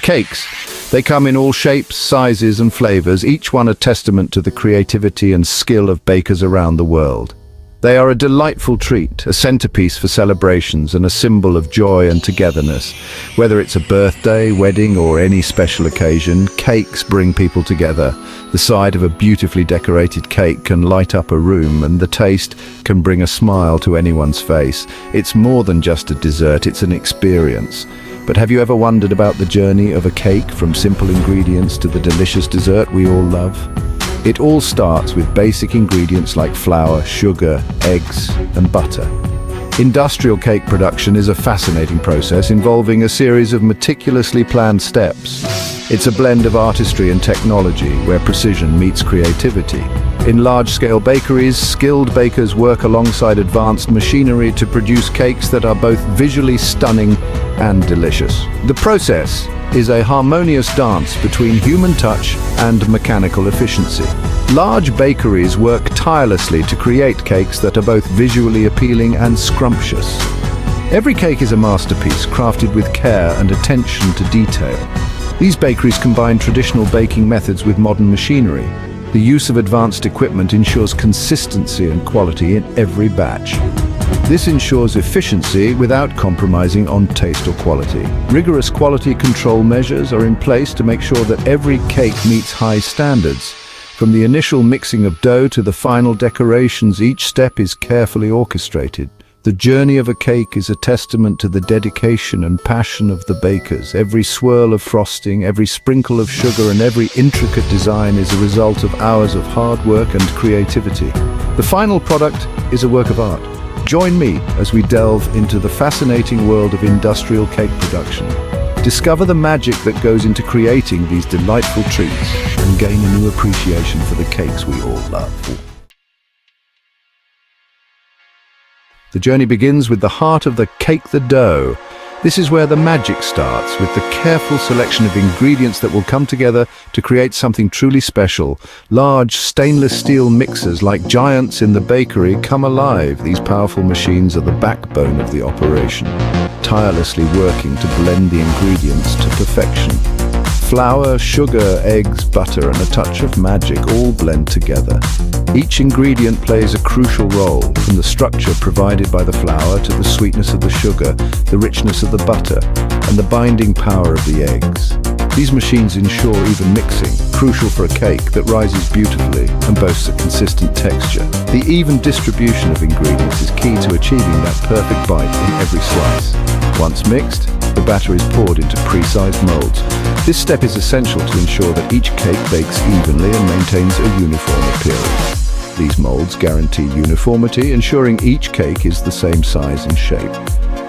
Cakes. They come in all shapes, sizes and flavors, each one a testament to the creativity and skill of bakers around the world. They are a delightful treat, a centerpiece for celebrations and a symbol of joy and togetherness. Whether it's a birthday, wedding or any special occasion, cakes bring people together. The sight of a beautifully decorated cake can light up a room, and the taste can bring a smile to anyone's face. It's more than just a dessert, it's an experience. But have you ever wondered about the journey of a cake from simple ingredients to the delicious dessert we all love? It all starts with basic ingredients like flour, sugar, eggs, and butter. Industrial cake production is a fascinating process involving a series of meticulously planned steps. It's a blend of artistry and technology where precision meets creativity. In large-scale bakeries, skilled bakers work alongside advanced machinery to produce cakes that are both visually stunning and delicious. The process is a harmonious dance between human touch and mechanical efficiency. Large bakeries work tirelessly to create cakes that are both visually appealing and scrumptious. Every cake is a masterpiece, crafted with care and attention to detail. These bakeries combine traditional baking methods with modern machinery. The use of advanced equipment ensures consistency and quality in every batch. This ensures efficiency without compromising on taste or quality. Rigorous quality control measures are in place to make sure that every cake meets high standards. From the initial mixing of dough to the final decorations, each step is carefully orchestrated. The journey of a cake is a testament to the dedication and passion of the bakers. Every swirl of frosting, every sprinkle of sugar, and every intricate design is a result of hours of hard work and creativity. The final product is a work of art. Join me as we delve into the fascinating world of industrial cake production. Discover the magic that goes into creating these delightful treats and gain a new appreciation for the cakes we all love. The journey begins with the heart of the cake, the dough. This is where the magic starts, with the careful selection of ingredients that will come together to create something truly special. Large stainless steel mixers, like giants in the bakery, come alive. These powerful machines are the backbone of the operation, tirelessly working to blend the ingredients to perfection. Flour, sugar, eggs, butter, and a touch of magic all blend together. Each ingredient plays a crucial role, from the structure provided by the flour to the sweetness of the sugar, the richness of the butter, and the binding power of the eggs. These machines ensure even mixing, crucial for a cake that rises beautifully and boasts a consistent texture. The even distribution of ingredients is key to achieving that perfect bite in every slice. Once mixed, the batter is poured into pre-sized molds. This step is essential to ensure that each cake bakes evenly and maintains a uniform appearance. These molds guarantee uniformity, ensuring each cake is the same size and shape.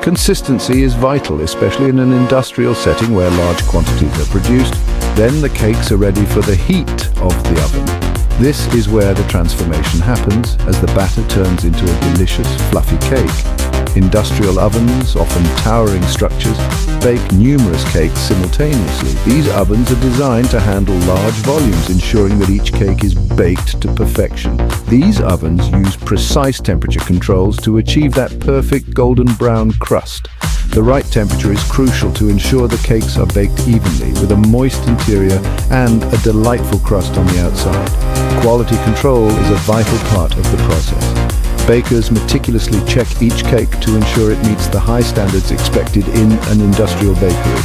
Consistency is vital, especially in an industrial setting where large quantities are produced. Then the cakes are ready for the heat of the oven. This is where the transformation happens, as the batter turns into a delicious, fluffy cake. Industrial ovens, often towering structures, bake numerous cakes simultaneously. These ovens are designed to handle large volumes, ensuring that each cake is baked to perfection. These ovens use precise temperature controls to achieve that perfect golden brown crust. The right temperature is crucial to ensure the cakes are baked evenly, with a moist interior and a delightful crust on the outside. Quality control is a vital part of the process. Bakers meticulously check each cake to ensure it meets the high standards expected in an industrial bakery.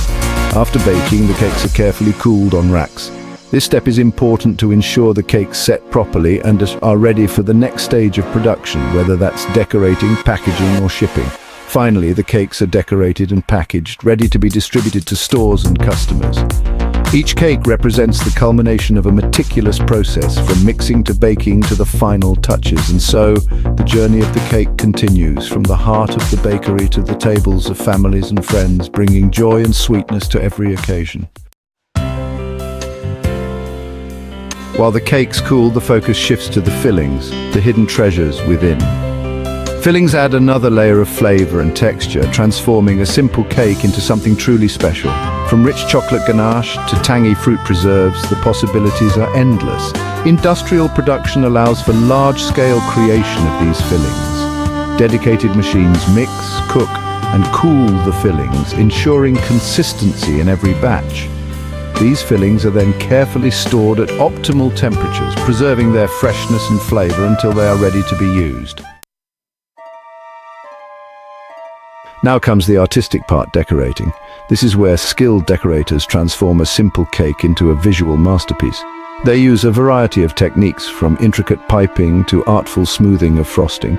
After baking, the cakes are carefully cooled on racks. This step is important to ensure the cakes set properly and are ready for the next stage of production, whether that's decorating, packaging, or shipping. Finally, the cakes are decorated and packaged, ready to be distributed to stores and customers. Each cake represents the culmination of a meticulous process, from mixing to baking to the final touches, and so the journey of the cake continues, from the heart of the bakery to the tables of families and friends, bringing joy and sweetness to every occasion. While the cakes cool, the focus shifts to the fillings, the hidden treasures within. Fillings add another layer of flavor and texture, transforming a simple cake into something truly special. From rich chocolate ganache to tangy fruit preserves, the possibilities are endless. Industrial production allows for large-scale creation of these fillings. Dedicated machines mix, cook, and cool the fillings, ensuring consistency in every batch. These fillings are then carefully stored at optimal temperatures, preserving their freshness and flavor until they are ready to be used. Now comes the artistic part, decorating. This is where skilled decorators transform a simple cake into a visual masterpiece. They use a variety of techniques, from intricate piping to artful smoothing of frosting.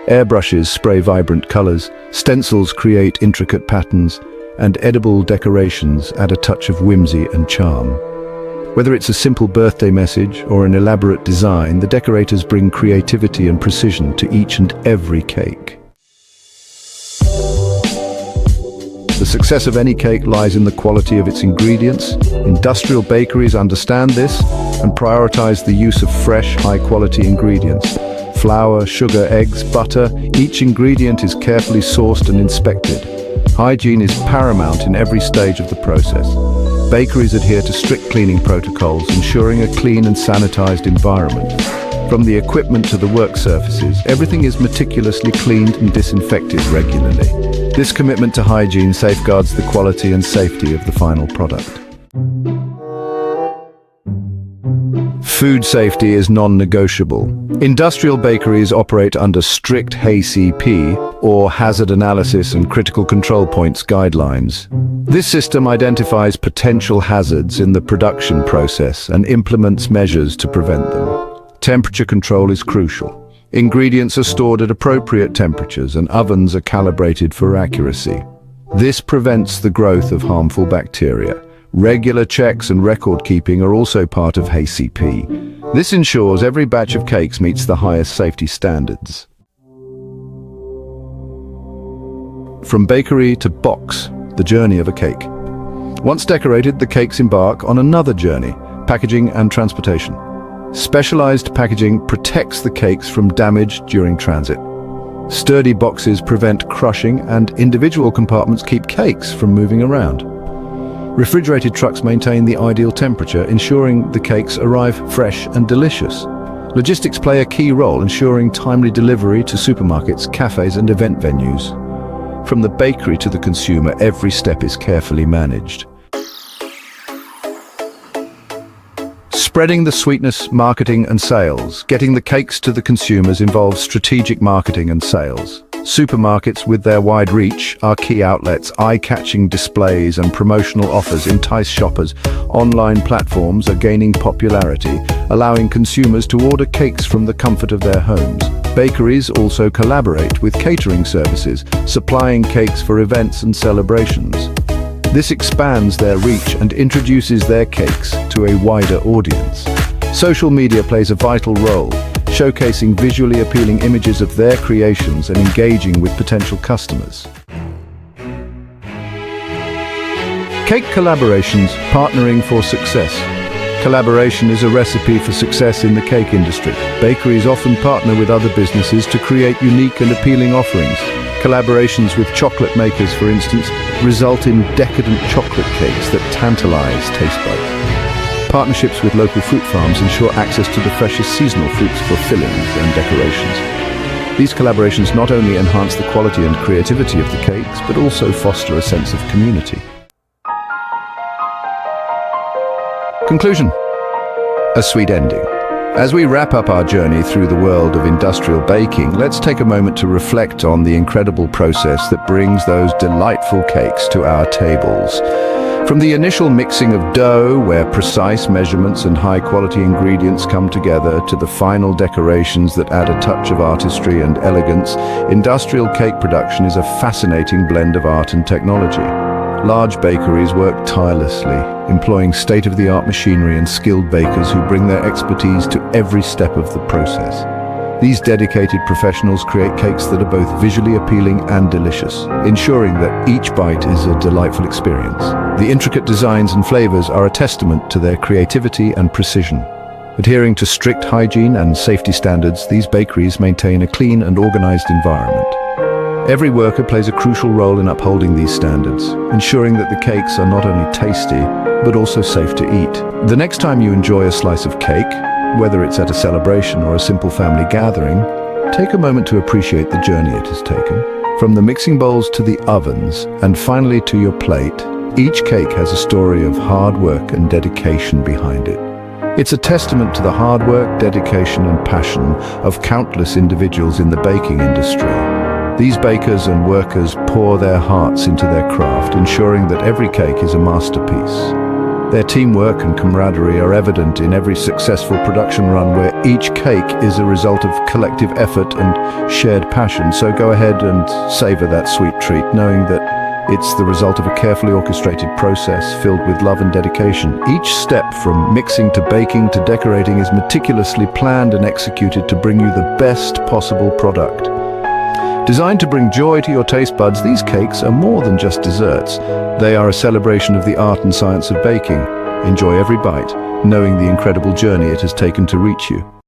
Airbrushes spray vibrant colors, stencils create intricate patterns, and edible decorations add a touch of whimsy and charm. Whether it's a simple birthday message or an elaborate design, the decorators bring creativity and precision to each and every cake. The success of any cake lies in the quality of its ingredients. Industrial bakeries understand this and prioritize the use of fresh, high-quality ingredients. Flour, sugar, eggs, butter, each ingredient is carefully sourced and inspected. Hygiene is paramount in every stage of the process. Bakeries adhere to strict cleaning protocols, ensuring a clean and sanitized environment. From the equipment to the work surfaces, everything is meticulously cleaned and disinfected regularly. This commitment to hygiene safeguards the quality and safety of the final product. Food safety is non-negotiable. Industrial bakeries operate under strict HACCP, or Hazard Analysis and Critical Control Points guidelines. This system identifies potential hazards in the production process and implements measures to prevent them. Temperature control is crucial. Ingredients are stored at appropriate temperatures and ovens are calibrated for accuracy. This prevents the growth of harmful bacteria. Regular checks and record keeping are also part of HACCP. This ensures every batch of cakes meets the highest safety standards. From bakery to box, the journey of a cake. Once decorated, the cakes embark on another journey: packaging and transportation. Specialized packaging protects the cakes from damage during transit. Sturdy boxes prevent crushing, and individual compartments keep cakes from moving around. Refrigerated trucks maintain the ideal temperature, ensuring the cakes arrive fresh and delicious. Logistics play a key role, ensuring timely delivery to supermarkets, cafes, and event venues. From the bakery to the consumer, every step is carefully managed. Spreading the sweetness, marketing, and sales. Getting the cakes to the consumers involves strategic marketing and sales. Supermarkets, with their wide reach, are key outlets. Eye-catching displays and promotional offers entice shoppers. Online platforms are gaining popularity, allowing consumers to order cakes from the comfort of their homes. Bakeries also collaborate with catering services, supplying cakes for events and celebrations. This expands their reach and introduces their cakes to a wider audience. Social media plays a vital role, showcasing visually appealing images of their creations and engaging with potential customers. Cake collaborations, partnering for success. Collaboration is a recipe for success in the cake industry. Bakeries often partner with other businesses to create unique and appealing offerings. Collaborations with chocolate makers, for instance, result in decadent chocolate cakes that tantalize taste buds. Partnerships with local fruit farms ensure access to the freshest seasonal fruits for fillings and decorations. These collaborations not only enhance the quality and creativity of the cakes, but also foster a sense of community. Conclusion. A sweet ending. As we wrap up our journey through the world of industrial baking, let's take a moment to reflect on the incredible process that brings those delightful cakes to our tables. From the initial mixing of dough, where precise measurements and high-quality ingredients come together, to the final decorations that add a touch of artistry and elegance, industrial cake production is a fascinating blend of art and technology. Large bakeries work tirelessly, employing state-of-the-art machinery and skilled bakers who bring their expertise to every step of the process. These dedicated professionals create cakes that are both visually appealing and delicious, ensuring that each bite is a delightful experience. The intricate designs and flavors are a testament to their creativity and precision. Adhering to strict hygiene and safety standards, these bakeries maintain a clean and organized environment. Every worker plays a crucial role in upholding these standards, ensuring that the cakes are not only tasty, but also safe to eat. The next time you enjoy a slice of cake, whether it's at a celebration or a simple family gathering, take a moment to appreciate the journey it has taken. From the mixing bowls to the ovens, and finally to your plate, Each cake has a story of hard work and dedication behind it. It's a testament to the hard work, dedication and passion of countless individuals in the baking industry. These bakers and workers pour their hearts into their craft, ensuring that every cake is a masterpiece. Their teamwork and camaraderie are evident in every successful production run where each cake is a result of collective effort and shared passion. So go ahead and savor that sweet treat, knowing that it's the result of a carefully orchestrated process filled with love and dedication. Each step from mixing to baking to decorating is meticulously planned and executed to bring you the best possible product. Designed to bring joy to your taste buds, these cakes are more than just desserts. They are a celebration of the art and science of baking. Enjoy every bite, knowing the incredible journey it has taken to reach you.